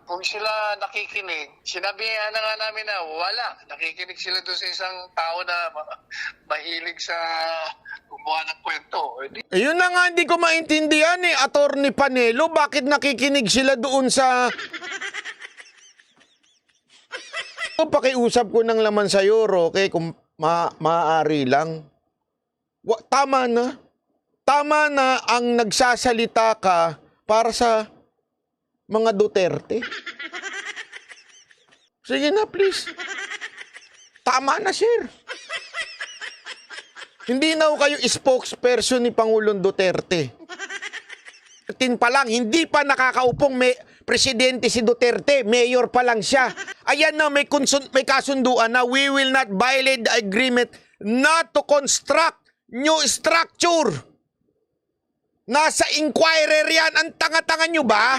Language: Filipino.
kung sila nakikinig, sinabihan na nga namin na wala. Nakikinig sila doon sa isang tao na mahilig sa gumawa ng kwento. Yun na nga hindi ko maintindihan eh, Attorney Panelo, bakit nakikinig sila doon sa... Pakiusap ko ng laman sa'yo, Roque, kung maaari lang. Tama na. Tama na ang nagsasalita ka para sa mga Duterte. Sige na, please. Tama na, sir. Hindi na kayo spokesperson ni Pangulong Duterte. Tin pa lang, hindi pa nakakaupong presidente si Duterte, mayor pa lang siya. Ayan na, may kasunduan na we will not violate the agreement not to construct new structure. Nasa inquirer yan. Ang tanga-tanga nyo ba?